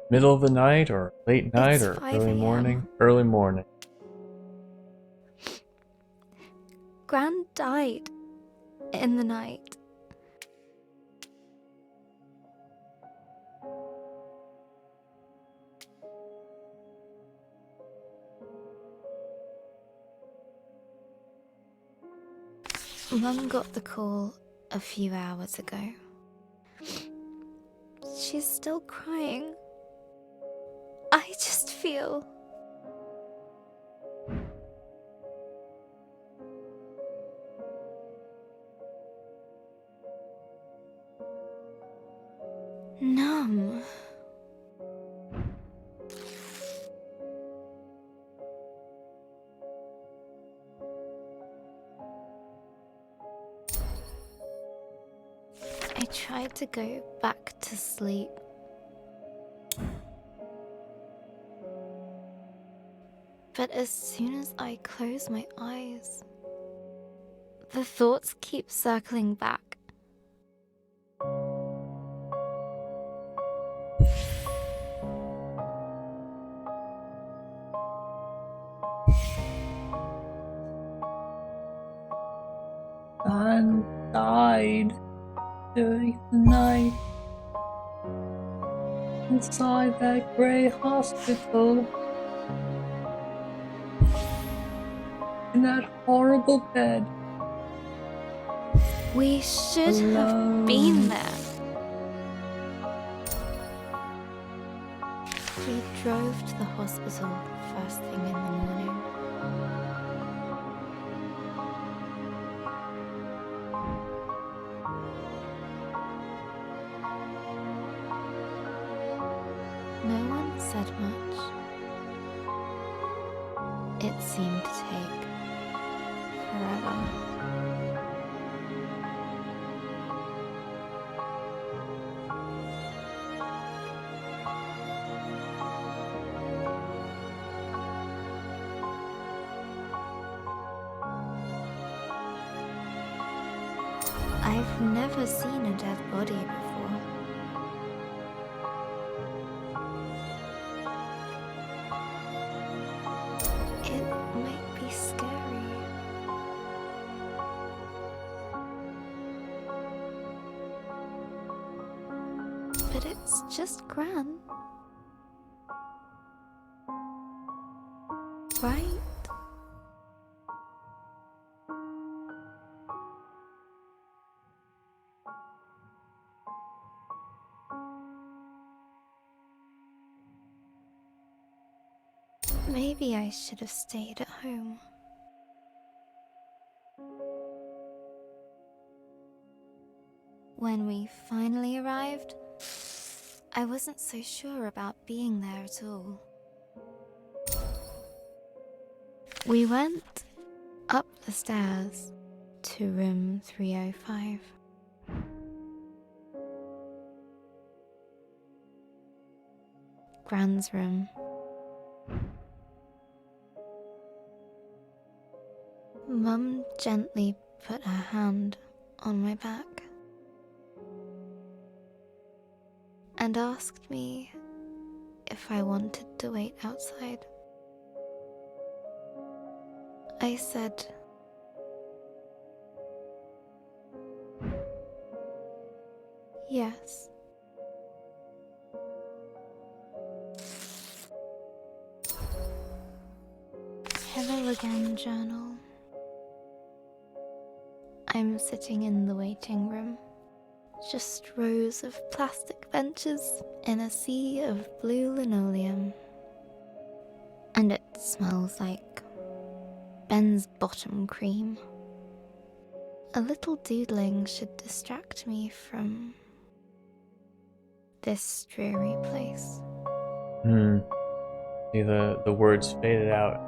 Middle of the night or late night It's or 5 early a.m. morning? Early morning. Gran died in the night. Mum got the call a few hours ago. She's still crying. I just feel... numb. I tried to go back to sleep. But as soon as I close my eyes, the thoughts keep circling back. And died during the night inside that grey hospital in that horrible bed. We should Alone. have been there. We drove to the hospital first thing in the morning. No one said much. It seemed to take forever. I've never seen a dead body before. It might be scary. But it's just Gran. Right? Maybe I should have stayed at home. When we finally arrived, I wasn't so sure about being there at all. We went up the stairs to room 305. Gran's room. Mum gently put her hand on my back and asked me if I wanted to wait outside. I said, yes. Hello again, journal. I'm sitting in the waiting room. Just rows of plastic benches in a sea of blue linoleum. And it smells like Ben's bottom cream. A little doodling should distract me from this dreary place. See the words faded out.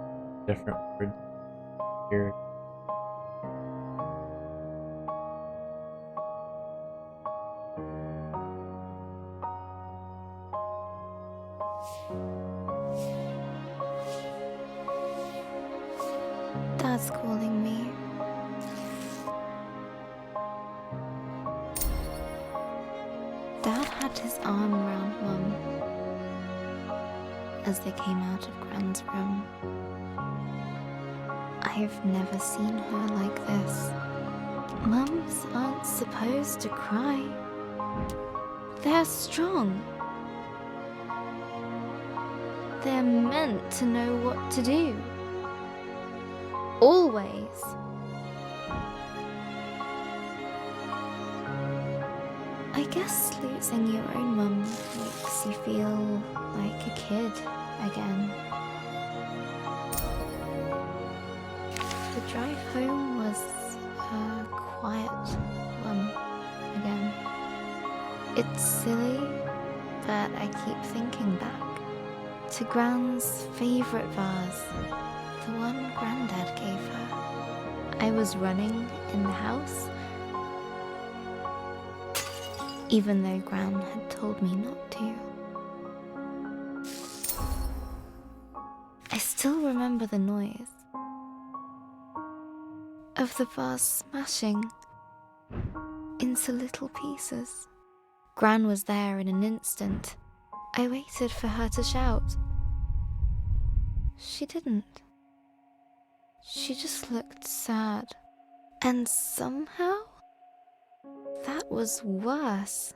Different words here. Dad's calling me. Dad had his arm around Mum as they came out of Gran's room. I've never seen her like this. Mums aren't supposed to cry. They're strong. They're meant to know what to do. Always. I guess losing your own mum makes you feel like a kid again. The drive home was a quiet one again. It's silly, but I keep thinking back to Gran's favourite vase, the one Grandad gave her. I was running in the house, even though Gran had told me not to. I still remember the noise of the vase smashing into little pieces. Gran was there in an instant. I waited for her to shout. She didn't. She just looked sad. And somehow, that was worse.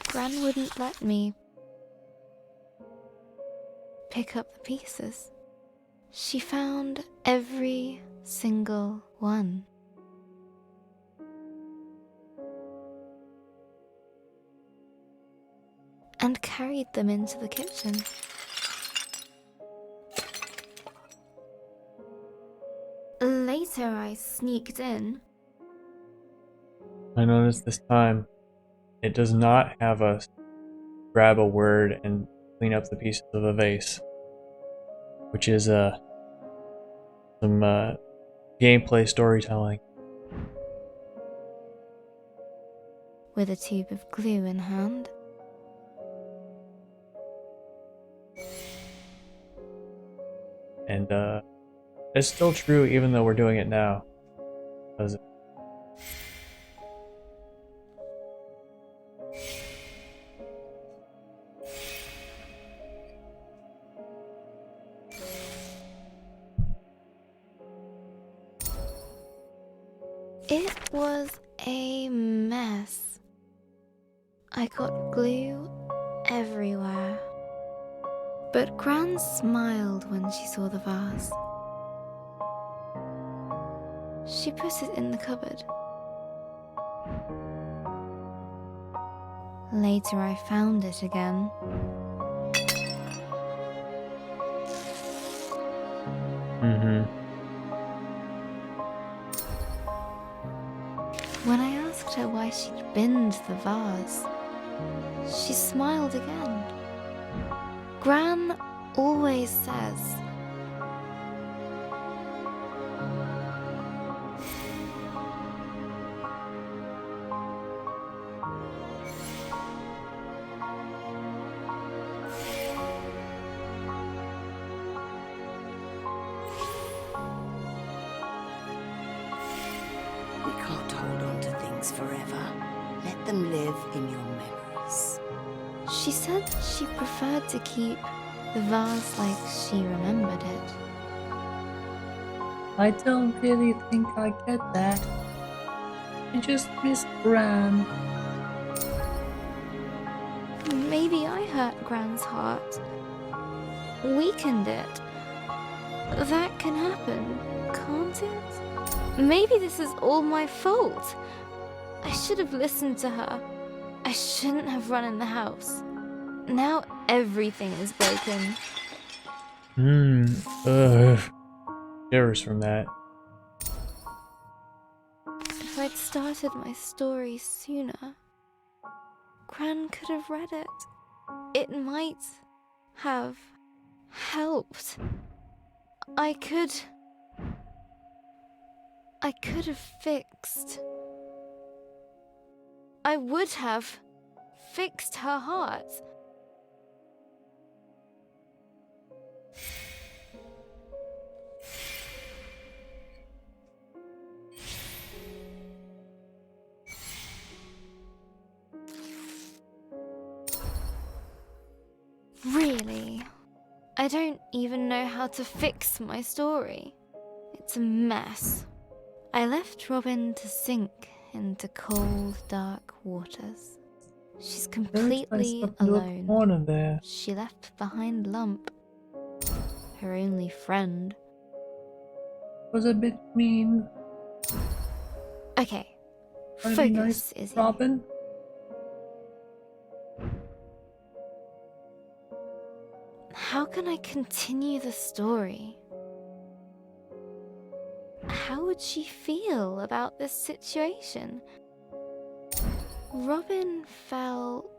Gran wouldn't let me pick up the pieces. She found every single one. And carried them into the kitchen. Later, I sneaked in. I noticed this time it does not have us grab a word and clean up the pieces of a vase, which is some gameplay storytelling. With a tube of glue in hand. And it's still true even though we're doing it now. 'Cause it was a mess. I got glue everywhere. But Gran smiled when she saw the vase. She put it in the cupboard. Later I found it again. When I asked her why she'd binned the vase, she smiled again. Gran always says, we can't hold on to things forever. Let them live in your memories. she said she preferred to keep the vase like she remembered it. I don't really think I get that. I just miss Gran. Maybe I hurt Gran's heart. Weakened it. That can happen, can't it? Maybe this is all my fault. I should have listened to her. I shouldn't have run in the house. Now everything is broken. Shivers from that. If I'd started my story sooner, Gran could have read it. It might have helped. I could have fixed. I would have fixed her heart. Really? I don't even know how to fix my story. It's a mess. I left Robin to sink into cold, dark waters. She's completely alone. Corner there. She left behind Lump, her only friend. Was a bit mean. Okay, Trying to be focus, nice, Izzy. Robin. How can I continue the story? How would she feel about this situation? Robin felt...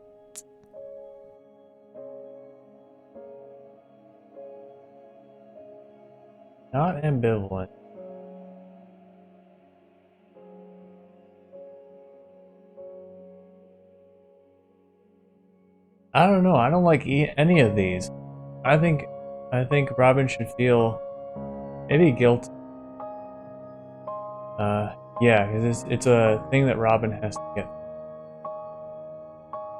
Not ambivalent. I don't know. I don't like any of these. I think Robin should feel maybe guilt. Yeah, because it's a thing that Robin has to get.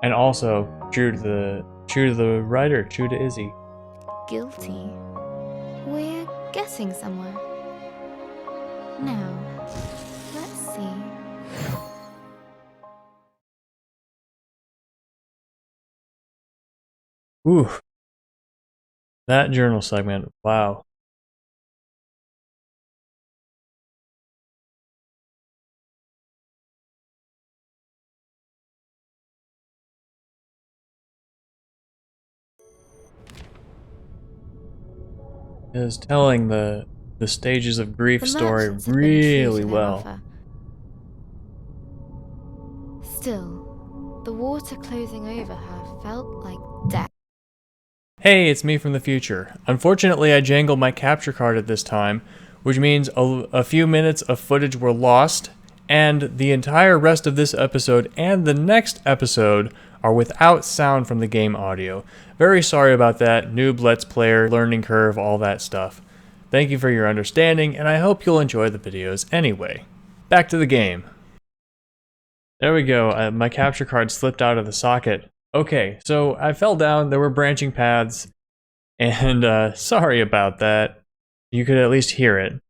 And also true to the writer, true to Izzy. guilty. We're getting somewhere. Now, let's see. Ooh. That journal segment. Wow. Is telling the stages of grief The story merchants have been true to really their well. offer. Still, the water closing over her felt like death. Hey, it's me from the future. Unfortunately, I jangled my capture card at this time, which means a few minutes of footage were lost, and the entire rest of this episode and the next episode are without sound from the game audio. Very sorry about that, noob let's player, learning curve, all that stuff. Thank you for your understanding, and I hope you'll enjoy the videos anyway. Back to the game. There we go, my capture card slipped out of the socket. Okay, so I fell down, there were branching paths, and sorry about that. You could at least hear it.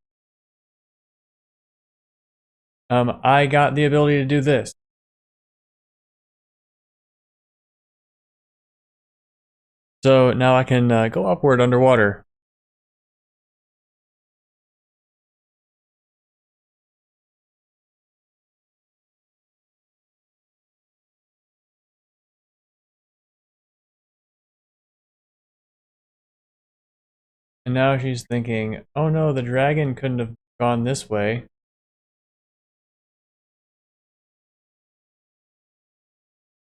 I got the ability to do this. So now I can go upward underwater. And now she's thinking, oh no, the dragon couldn't have gone this way.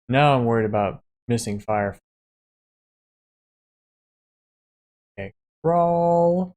Now I'm worried about missing fire. Okay, crawl.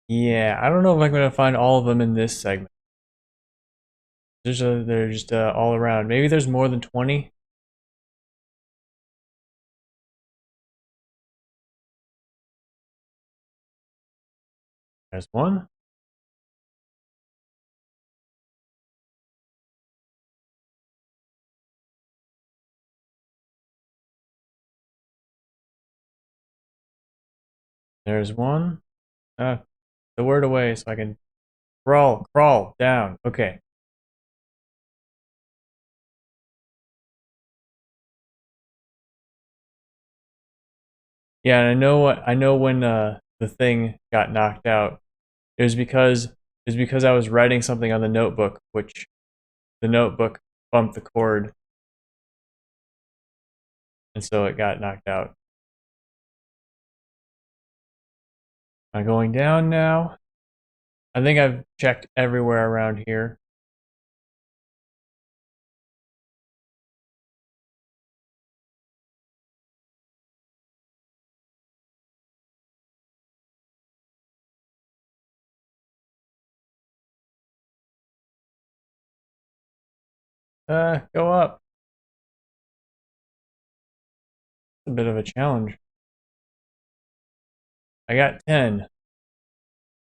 Yeah, I don't know if I'm gonna find all of them in this segment. They're just all around. Maybe there's more than 20. There's one. There's one. The word away so I can crawl down. Okay. Yeah, and I know when the thing got knocked out. It was because I was writing something on the notebook, which the notebook bumped the cord, and so it got knocked out. I'm going down now. I think I've checked everywhere around here. Go up. It's a bit of a challenge. I got 10.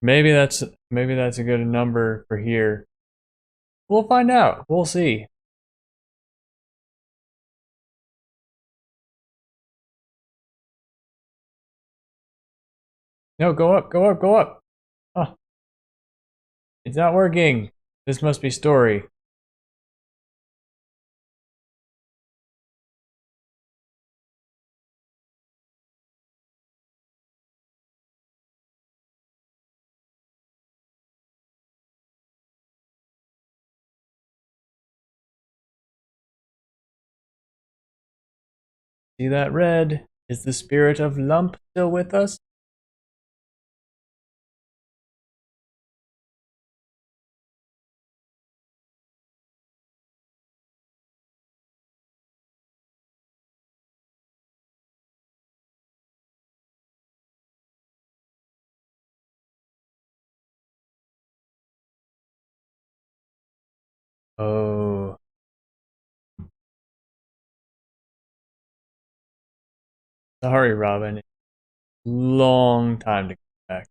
Maybe that's a good number for here. We'll find out. We'll see. No, go up, go up, go up. Oh, it's not working. This must be story. See that red? Is the spirit of Lump still with us? Oh. Sorry, Robin. Long time to come back.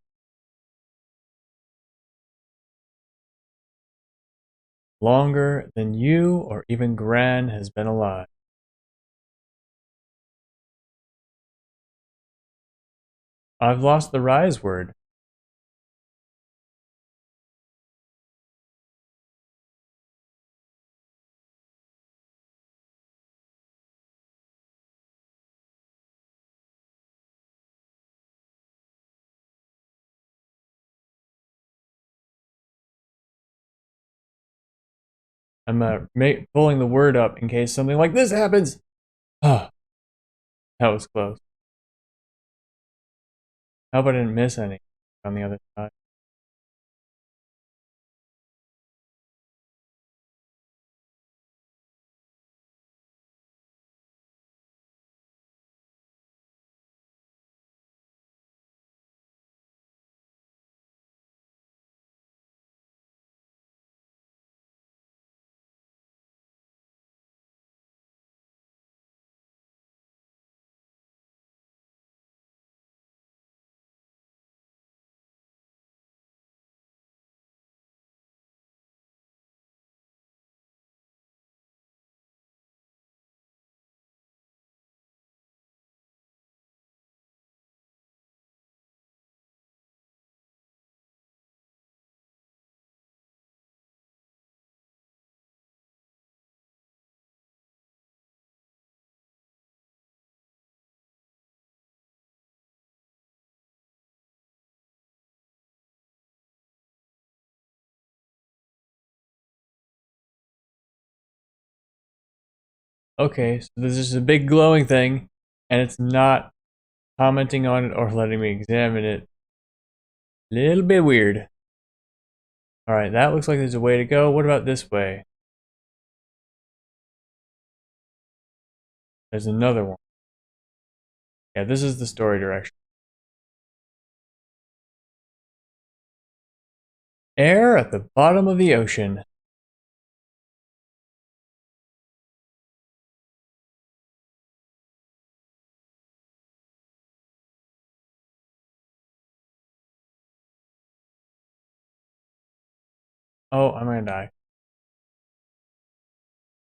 Longer than you or even Gran has been alive. I've lost the rise word. I'm pulling the word up in case something like this happens. Ah, that was close. I hope I didn't miss any on the other side. Okay, so there's just a big glowing thing, and it's not commenting on it or letting me examine it. Little bit weird. Alright, that looks like there's a way to go. What about this way? There's another one. Yeah, this is the story direction. Air at the bottom of the ocean. Oh, I'm gonna die.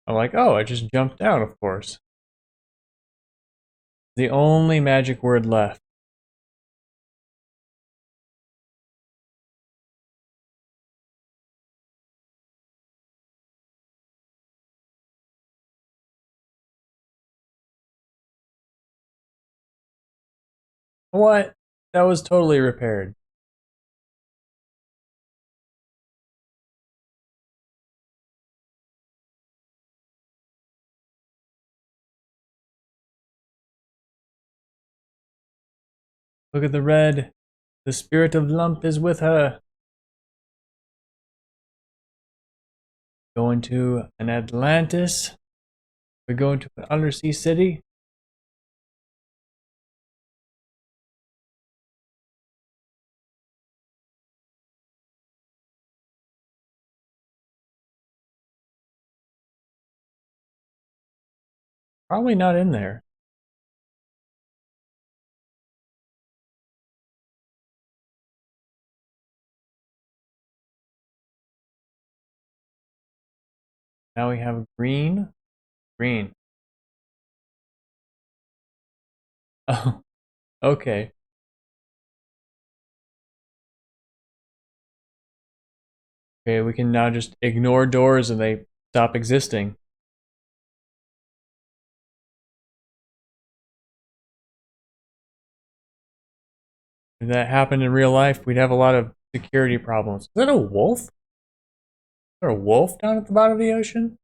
I'm like, oh, I just jumped down, of course. The only magic word left. What? That was totally repaired. Look at the red. The spirit of Lump is with her. Going to an Atlantis. We're going to an undersea city. Probably not in there. Now we have green. Green. Oh, okay. Okay, we can now just ignore doors and they stop existing. If that happened in real life, we'd have a lot of security problems. Is that a wolf? Is there a wolf down at the bottom of the ocean?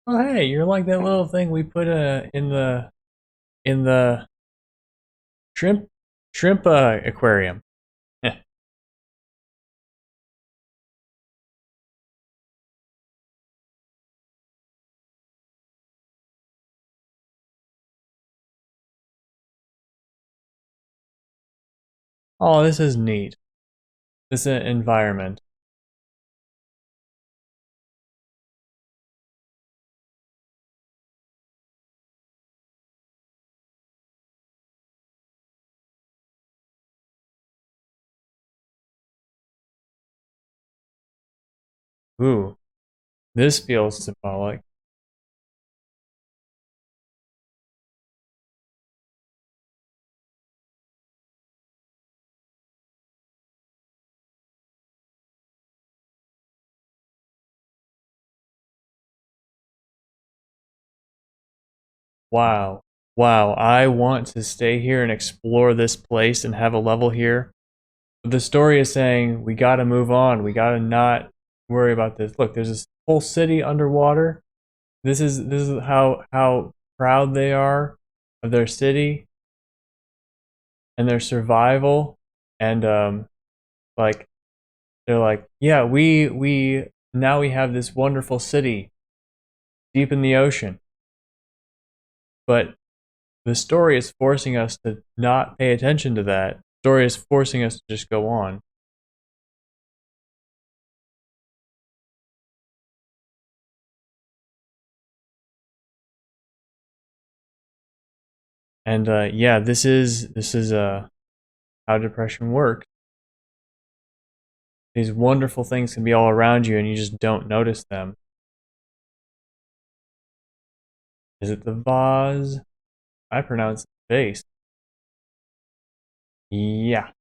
Oh, hey, you're like that little thing we put in the shrimp aquarium. Oh, this is neat. This environment. Ooh, this feels symbolic. Wow. Wow, I want to stay here and explore this place and have a level here. But the story is saying we gotta move on. We gotta not worry about this. Look, there's this whole city underwater. This is how proud they are of their city and their survival. And like they're like, yeah, we now we have this wonderful city deep in the ocean. But the story is forcing us to not pay attention to that. The story is forcing us to just go on. And yeah, this is how depression works. These wonderful things can be all around you, and you just don't notice them. Is it the vase? I pronounce it vase. Yeah.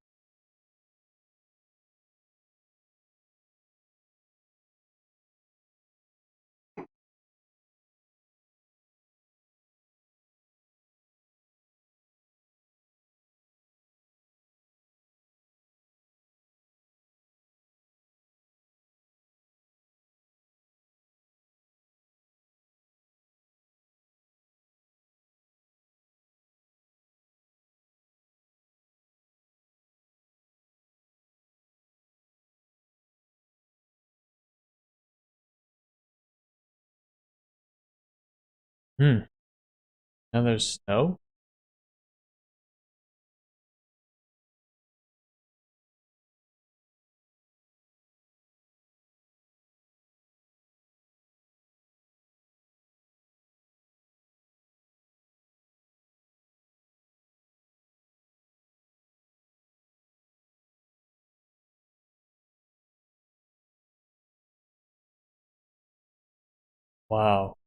Hmm. Now there's snow. Wow.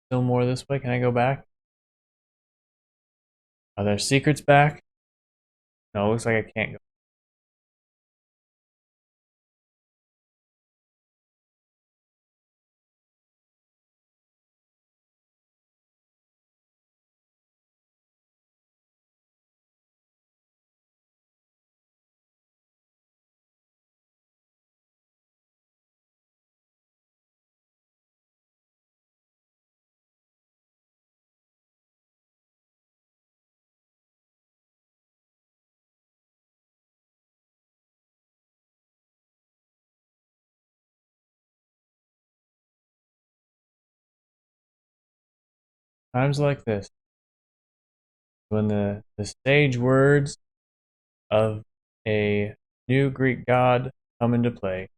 Still more this way. Can I go back? Are there secrets back? No, it looks like I can't go. Times like this, when the sage words of a new Greek god come into play.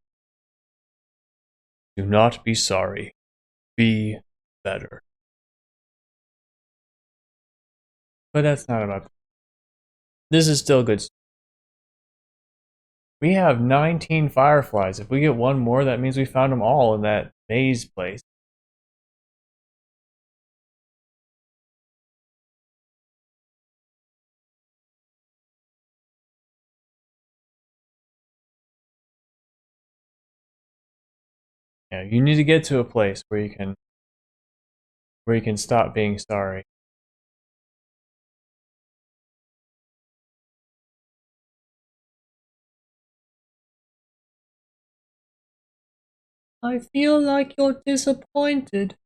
Do not be sorry. Be better. But that's not about. This is still good. We have 19 fireflies. If we get one more, that means we found them all in that maze place. Yeah, you need to get to a place where you can stop being sorry. I feel like you're disappointed.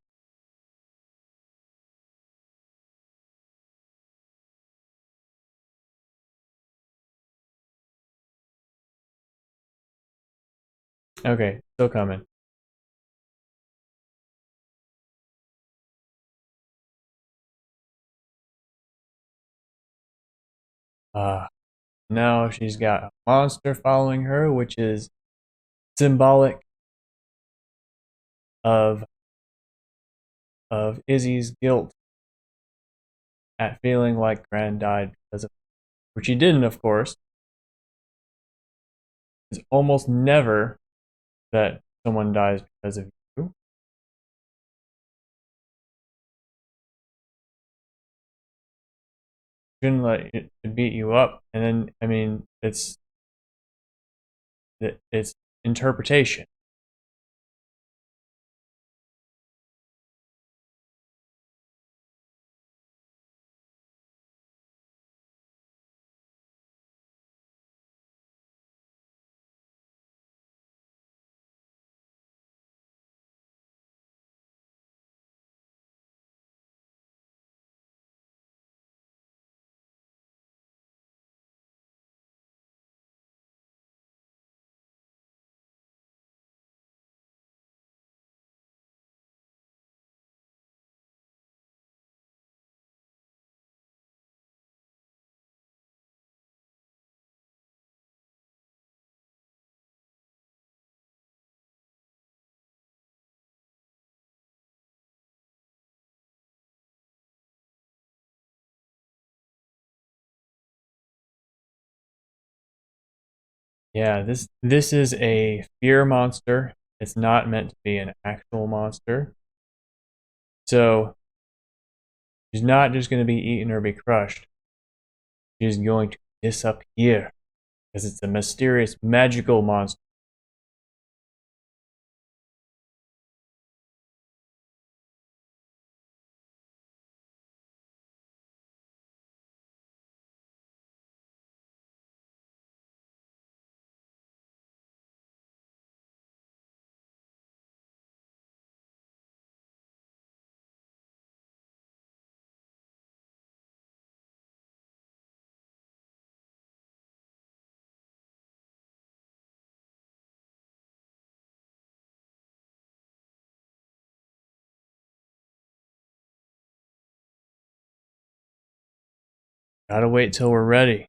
Okay, still coming. Now she's got a monster following her, which is symbolic of Izzy's guilt at feeling like Gran died because of, which he didn't, of course. It's almost never that someone dies because of you. Shouldn't let it beat you up, and then I mean it's interpretation. Yeah, this is a fear monster. It's not meant to be an actual monster. So she's not just going to be eaten or be crushed. She's going to disappear because it's a mysterious, magical monster. Gotta wait till we're ready.